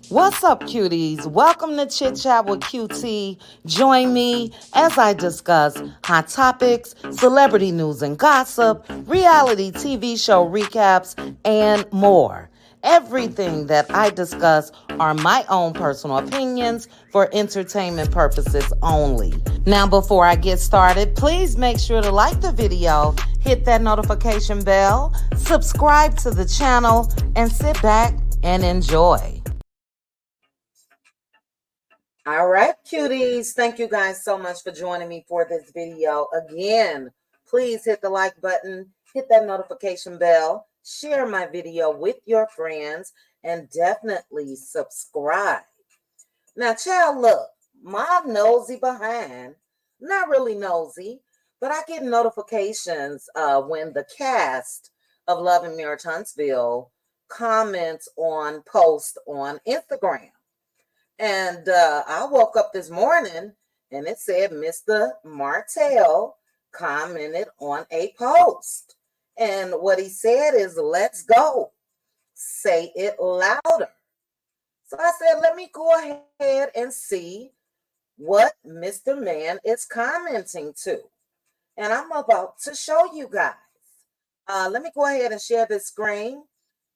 What's up, cuties? Welcome to Chit Chat with QT. Join me as I discuss hot topics, celebrity news and gossip, reality TV show recaps, and more. Everything that I discuss are my own personal opinions for entertainment purposes only. Now, before I get started, please make sure to like the video, hit that notification bell, subscribe to the channel, and sit back and enjoy. All right, cuties. Thank you guys so much for joining me for this video. Again, please hit the like button, hit that notification bell, share my video with your friends, and definitely subscribe. Now, child, look, my nosy behind, not really nosy, but I get notifications when the cast of Love and Marriage Huntsville comments on posts on Instagram. And I woke up this morning and it said Mr. Martell commented on a post. And what he said is, let's go. Say it louder. So I said, let me go ahead and see what Mr. Man is commenting to. And I'm about to show you guys. Let me go ahead and share this screen.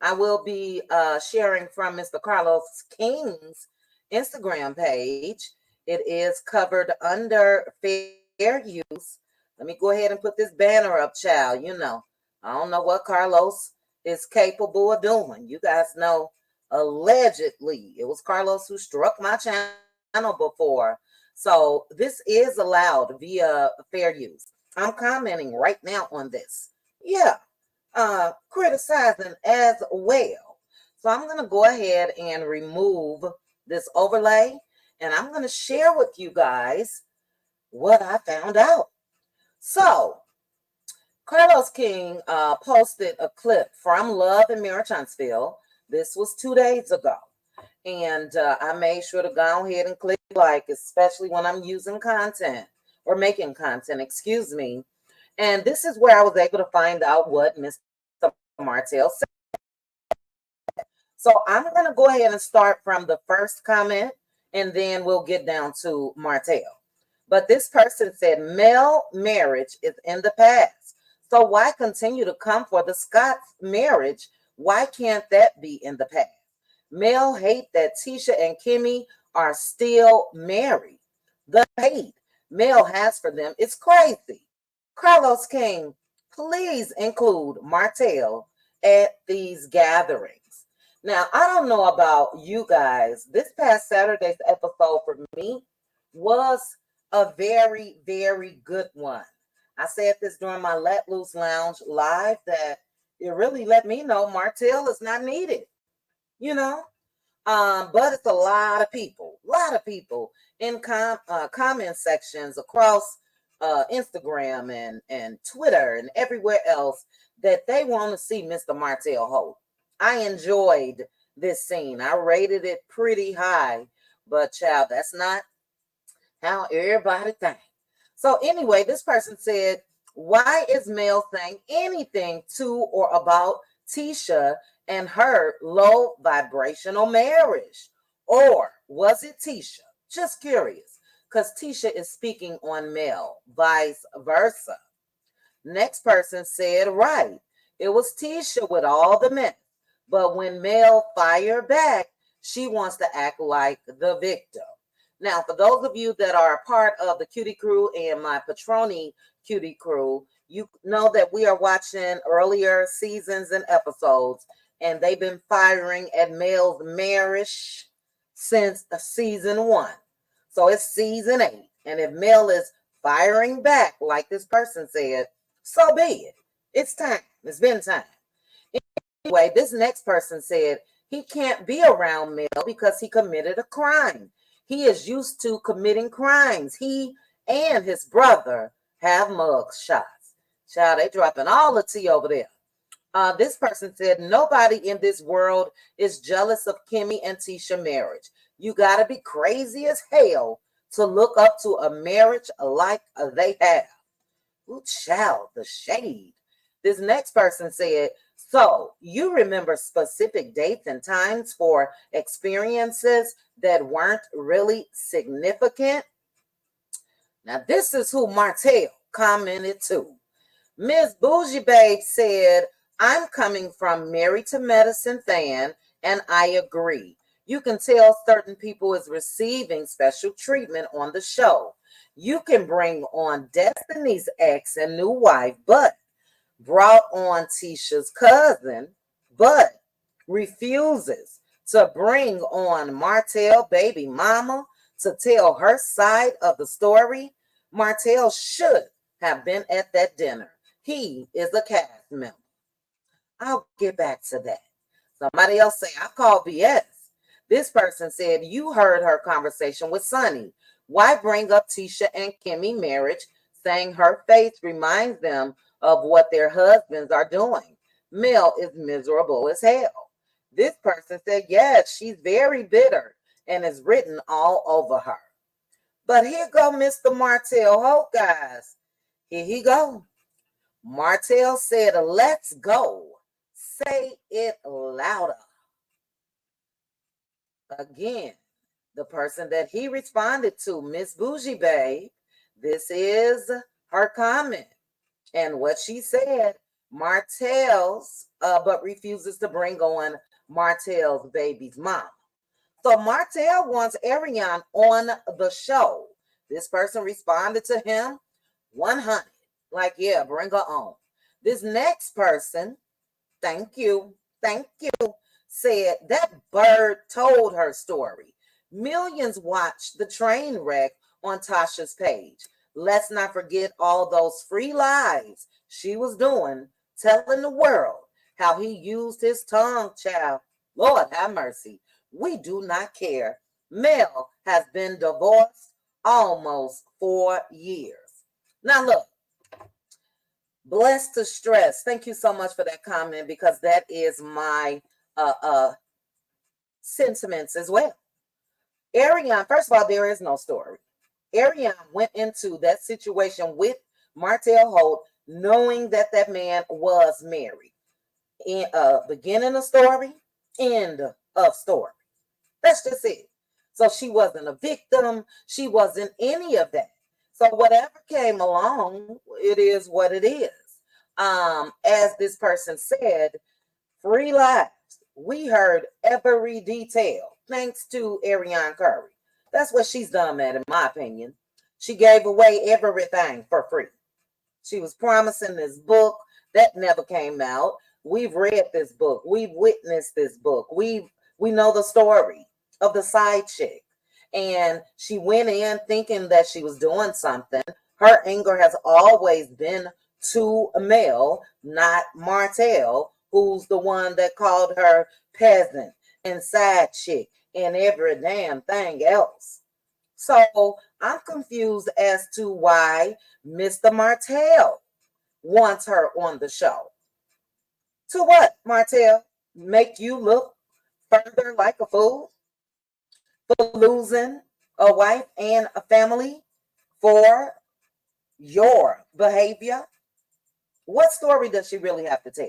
I will be sharing from Mr. Carlos King's Instagram page. It is covered under fair use. Let me go ahead and put this banner up, child. You know, I don't know what Carlos is capable of doing. You guys know, allegedly, it was Carlos who struck my channel before. So this is allowed via fair use. I'm commenting right now on this. Yeah, criticizing as well. So I'm going to go ahead and remove this overlay, and I'm going to share with you guys what I found out. So Carlos King posted a clip from Love and Marriage Huntsville. This was 2 days ago. And I made sure to go ahead and click like, especially when I'm using content or making content, excuse me. And this is where I was able to find out what Mr. Martell said. So I'm going to go ahead and start from the first comment, and then we'll get down to Martell. But this person said, male marriage is in the past. So why continue to come for the Scott's marriage? Why can't that be in the past? Male hate that Tisha and Kimmy are still married. The hate Mel has for them is crazy. Carlos King, please include Martell at these gatherings. Now, I don't know about you guys. This past Saturday's episode for me was a very, very good one. I said this during my Let Loose Lounge live that it really let me know Martell is not needed, you know. But it's a lot of people in comment sections across Instagram and Twitter and everywhere else that they want to see Mr. Martell hold. I enjoyed this scene. I rated it pretty high, but child, that's not how everybody thinks. So anyway, this person said, why is Mel saying anything to or about Tisha and her low vibrational marriage? Or was it Tisha? Just curious, because Tisha is speaking on Mel, vice versa. Next person said, right, it was Tisha with all the men. But when Mel fired back, she wants to act like the victim. Now, for those of you that are a part of the Cutie Crew and my Patroni Cutie Crew, you know that we are watching earlier seasons and episodes, and they've been firing at Mel's marriage since season 1. So it's season 8. And if Mel is firing back, like this person said, so be it. It's time. It's been time. Anyway, this next person said he can't be around Mel because he committed a crime. He is used to committing crimes. He and his brother have mug shots. Child, they dropping all the tea over there. This person said, nobody in this world is jealous of Kimmy and Tisha marriage. You got to be crazy as hell to look up to a marriage like they have. Ooh, child, the shade. This next person said, So you remember specific dates and times for experiences that weren't really significant? Now, this is who Martell commented to. Ms. Bougie Babe said, I'm coming from Married to Medicine fan, and I agree. You can tell certain people is receiving special treatment on the show. You can bring on Destiny's ex and new wife, but brought on Tisha's cousin, but refuses to bring on Martell baby mama to tell her side of the story. Martell should have been at that dinner. He is a cast member. I'll get back to that. Somebody else say, I call BS. This person said, you heard her conversation with Sonny. Why bring up Tisha and Kimmy marriage, saying her faith reminds them of what their husbands are doing? Mel is miserable as hell. This person said, yes, she's very bitter and is written all over her. But here go Mr. Martell Hope, guys. Here he go. Martell said, let's go. Say it louder. Again, the person that he responded to, Miss Bougie Babe, this is her comment. And what she said, Martell's, but refuses to bring on Martell's baby's mom. So Martell wants Ariane on the show. This person responded to him, 100. Like, yeah, bring her on. This next person, thank you, said that bird told her story. Millions watched the train wreck on Tasha's page. Let's not forget all those free lives she was doing, telling the world how he used his tongue, child. Lord have mercy. We do not care. Mel has been divorced almost 4 years. Now look, blessed to stress. Thank you so much for that comment, because that is my sentiments as well. Ariane, first of all, there is no story. Ariane went into that situation with Martell Holt knowing that that man was married. In beginning of story, end of story. That's just it. So she wasn't a victim. She wasn't any of that. So whatever came along, it is what it is. As this person said, free lives. We heard every detail, thanks to Ariane Curry. That's what she's done, man, in my opinion. She gave away everything for free. She was promising this book that never came out. We've read this book. We've witnessed this book. We know the story of the side chick. And she went in thinking that she was doing something. Her anger has always been to Mel, not Martell, who's the one that called her peasant and side chick and every damn thing else. So I'm confused as to why Mr. Martell wants her on the show. To what, Martell? Make you look further like a fool for losing a wife and a family for your behavior? What story does she really have to tell?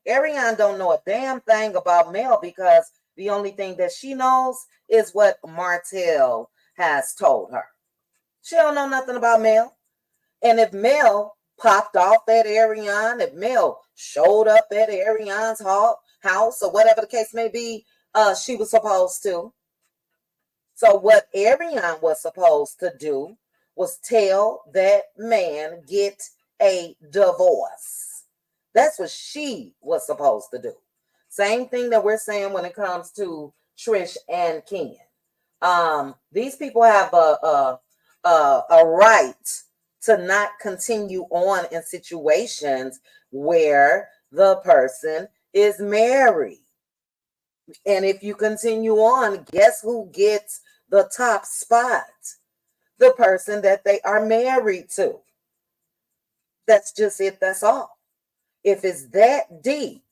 Ariane don't know a damn thing about Mel, because the only thing that she knows is what Martell has told her. She don't know nothing about Mel. And if Mel popped off at Ariane, if Mel showed up at Ariane's house or whatever the case may be, she was supposed to. So what Ariane was supposed to do was tell that man, get a divorce. That's what she was supposed to do. Same thing that we're saying when it comes to Trish and Ken. These people have a right to not continue on in situations where the person is married. And if you continue on, guess who gets the top spot? The person that they are married to. That's just it. That's all. If it's that deep,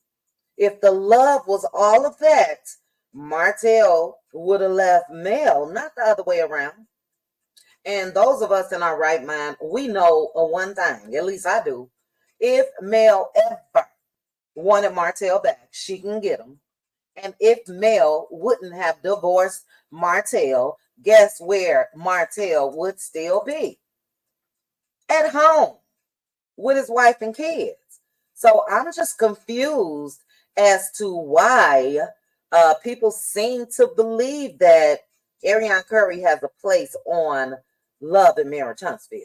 if the love was all of that, Martell would have left Mel, not the other way around. And those of us in our right mind, we know one thing, at least I do. If Mel ever wanted Martell back, she can get him. And if Mel wouldn't have divorced Martell, guess where Martell would still be? At home with his wife and kids. So I'm just confused as to why people seem to believe that Ariana Curry has a place on Love and Marriage Huntsville.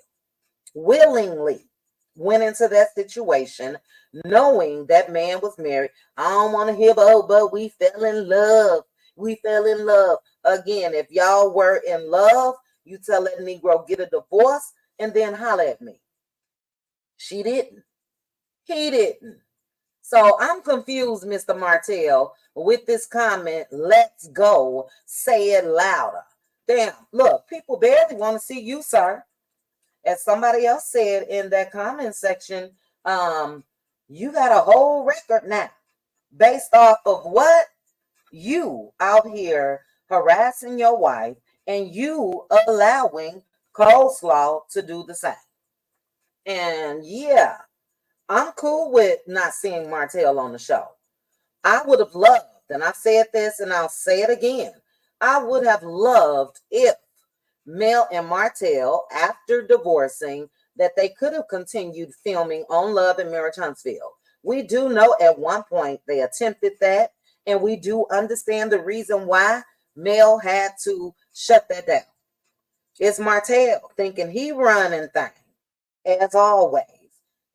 Willingly went into that situation knowing that man was married. I don't want to hear, but we fell in love. We fell in love. Again, if y'all were in love, you tell that Negro get a divorce and then holler at me. She didn't. He didn't. So I'm confused, Mr. Martell, with this comment, let's go, say it louder. Damn, look, people barely want to see you, sir. As somebody else said in that comment section, you got a whole record now based off of what? You out here harassing your wife and you allowing Coleslaw to do the same. And yeah, I'm cool with not seeing Martell on the show. I would have loved, and I said this and I'll say it again, I would have loved if Mel and Martell, after divorcing, that they could have continued filming on Love and Marriage Huntsville. We do know at one point they attempted that, and we do understand the reason why Mel had to shut that down. It's Martell thinking he running things, as always.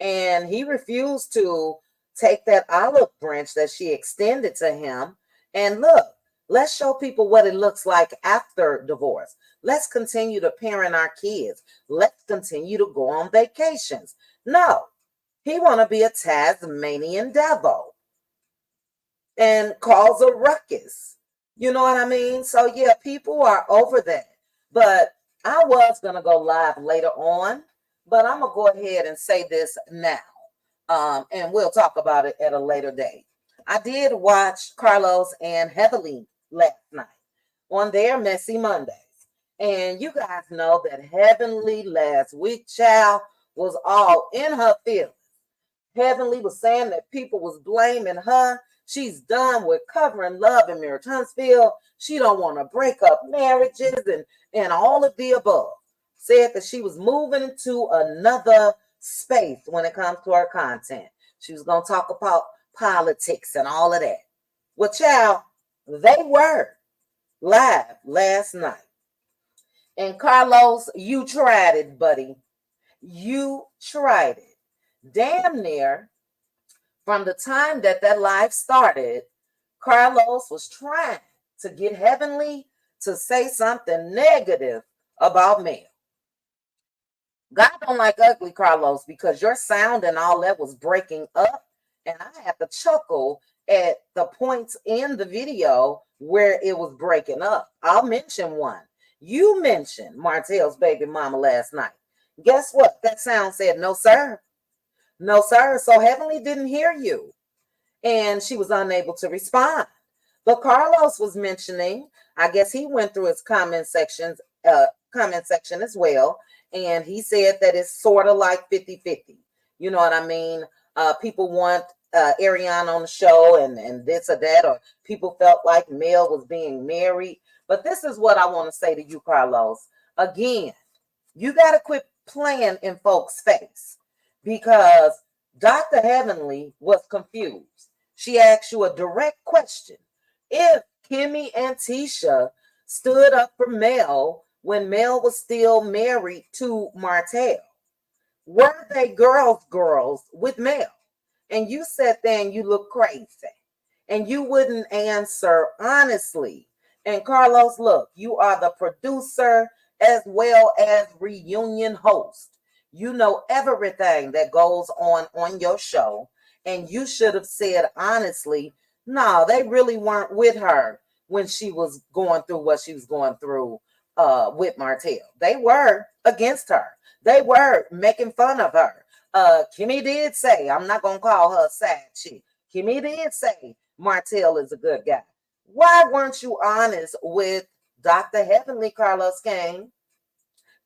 And he refused to take that olive branch that she extended to him. And look, let's show people what it looks like after divorce. Let's continue to parent our kids. Let's continue to go on vacations. No, he want to be a Tasmanian devil and cause a ruckus. You know what I mean? So yeah, people are over that. But I was going to go live later on, but I'm going to go ahead and say this now. And we'll talk about it at a later date. I did watch Carlos and Heavenly last night on their Messy Mondays. And you guys know that Heavenly last week, child, was all in her feelings. Heavenly was saying that people was blaming her. She's done with covering Love and Marriage Huntsville. She don't want to break up marriages and all of the above. Said that she was moving into another space when it comes to her content. She was going to talk about politics and all of that. Well, child, they were live last night. And Carlos, you tried it, buddy. You tried it. Damn near from the time that live started, Carlos was trying to get Heavenly to say something negative about Mel. God don't like ugly, Carlos, because your sound and all that was breaking up. And I had to chuckle at the points in the video where it was breaking up. I'll mention one. You mentioned Martell's baby mama last night. Guess what? That sound said, no, sir. No, sir. So Heavenly didn't hear you. And she was unable to respond. But Carlos was mentioning, I guess he went through his comment section as well. And he said that it's sort of like 50-50. You know what I mean? People want Ariana on the show and this or that, or people felt like Mel was being married. But this is what I want to say to you, Carlos. Again, you got to quit playing in folks' face, because Dr. Heavenly was confused. She asked you a direct question. If Kimmy and Tisha stood up for Mel when Mel was still married to Martell, were they girls with Mel? And you sat there and you look crazy. And you wouldn't answer honestly. And Carlos, look, you are the producer as well as reunion host. You know everything that goes on your show. And you should have said honestly, no, they really weren't with her when she was going through what she was going through with Martell. They were against her. They were making fun of her. Kimmy did say, I'm not going to call her a sad chick. Kimmy did say Martell is a good guy. Why weren't you honest with Dr. Heavenly, Carlos Kane?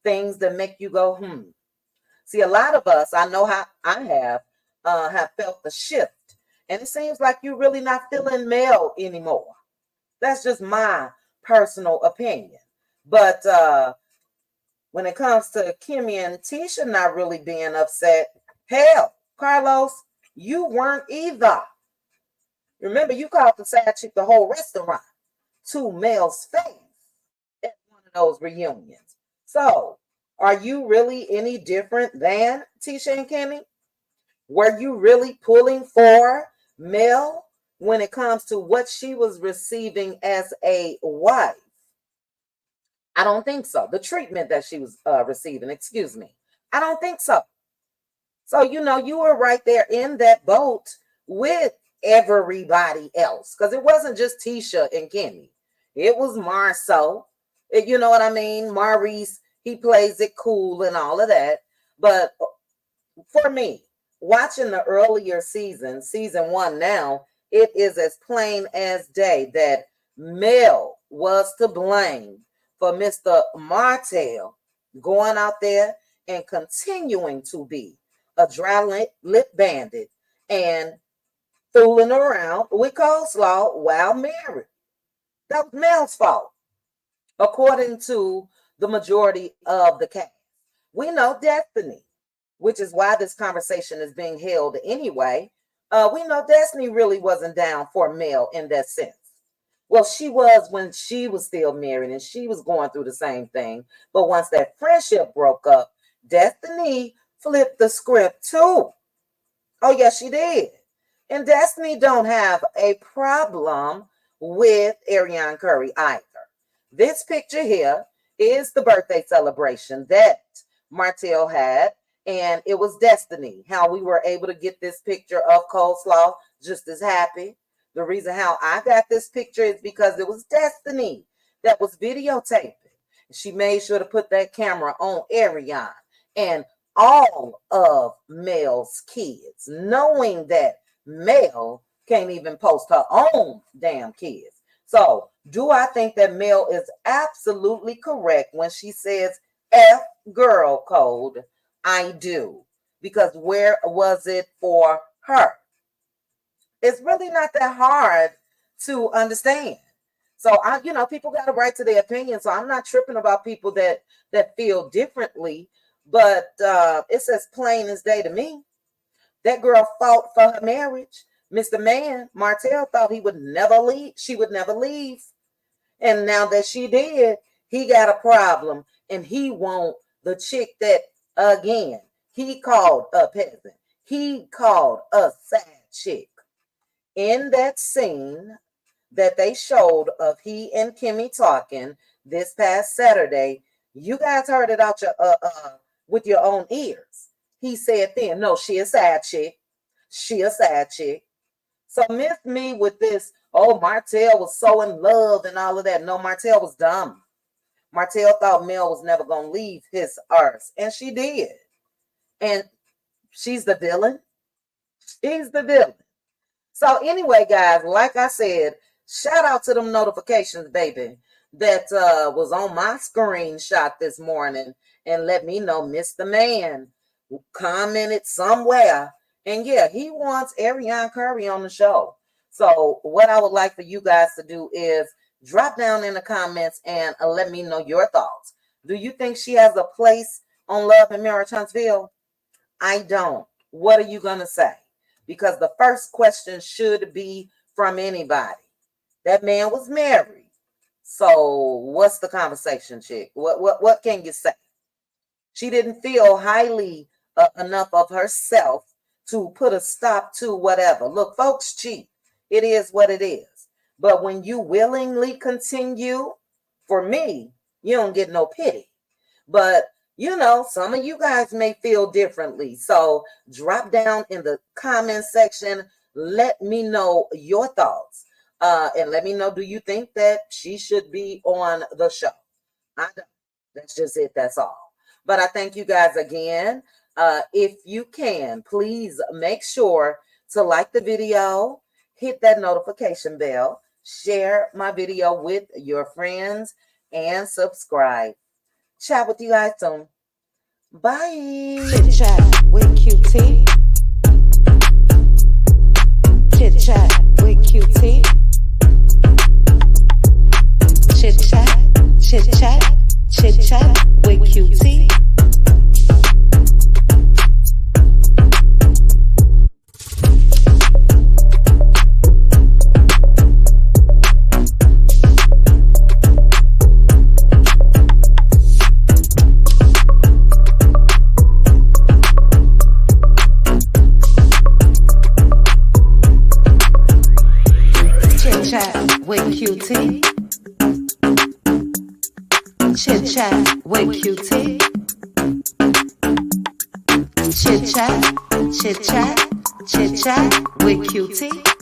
Things that make you go, See, a lot of us, I know how I have felt the shift And it seems like you're really not feeling Mel anymore. That's just my personal opinion. But when it comes to Kimmy and Tisha not really being upset, hell, Carlos, you weren't either. Remember, you called the side chick the whole restaurant to Mel's face at one of those reunions. So, are you really any different than Tisha and Kimmy? Were you really pulling for Mel when it comes to what she was receiving as a wife? I don't think so. The treatment that she was receiving, excuse me. I don't think so. So, you were right there in that boat with everybody else. Because it wasn't just Tisha and Kimmy. It was Marceau. You know what I mean? Maurice, he plays it cool and all of that. But for me, watching the earlier season 1 now, it is as plain as day that Mel was to blame for Mr. Martell going out there and continuing to be a dry lip bandit and fooling around with coleslaw while married. That was Mel's fault, according to the majority of the cast. We know Destiny, which is why this conversation is being held anyway. We know Destiny really wasn't down for Mel in that sense. Well, she was when she was still married and she was going through the same thing. But once that friendship broke up, Destiny flipped the script too. Oh, yes, she did. And Destiny don't have a problem with Ariane Curry either. This picture here is the birthday celebration that Martell had, and it was Destiny. How we were able to get this picture of coleslaw just as happy. The reason how I got this picture is because it was Destiny that was videotaping. She made sure to put that camera on Ariane and all of Mel's kids, knowing that Mel can't even post her own damn kids. So, do I think that Mel is absolutely correct when she says F girl code? I do. Because where was it for her? It's really not that hard to understand. So people got a right to their opinion. So I'm not tripping about people that feel differently, but it's as plain as day to me. That girl fought for her marriage. Mr. Man, Martell, thought he would never leave. She would never leave. And now that she did, he got a problem. And he want the chick that, again, he called a peasant. He called a sad chick. In that scene that they showed of he and Kimmy talking this past Saturday, you guys heard it out your with your own ears. He said then, no, she a sad chick. She a sad chick. So miss me with this, oh, Martell was so in love and all of that. No, Martell was dumb. Martell thought Mel was never going to leave his earth. And she did. And she's the villain. She's the villain. So anyway, guys, like I said, shout out to them notifications, baby, that was on my screenshot this morning and let me know Mr. Man commented somewhere. And yeah, he wants Ariane Curry on the show. So what I would like for you guys to do is drop down in the comments and let me know your thoughts. Do you think she has a place on Love and Marriage Huntsville? I don't. What are you going to say? Because the first question should be from anybody. That man was married. So what's the conversation, chick? What can you say? She didn't feel highly enough of herself to put a stop to whatever. Look, folks cheat. It is what it is. But when you willingly continue, for me, you don't get no pity. But some of you guys may feel differently. So drop down in the comment section. Let me know your thoughts. And let me know, do you think that she should be on the show? I don't. That's just it. That's all. But I thank you guys again. If you can, please make sure to like the video, hit that notification bell, share my video with your friends, and subscribe. Chat with you guys soon. Bye. Chit chat with QT. Cutie. Chit chat, chit chat, chit chat with Cutie. With Cutie. Chit chat with Cutie. Chit chat, chit chat, chit chat with Cutie.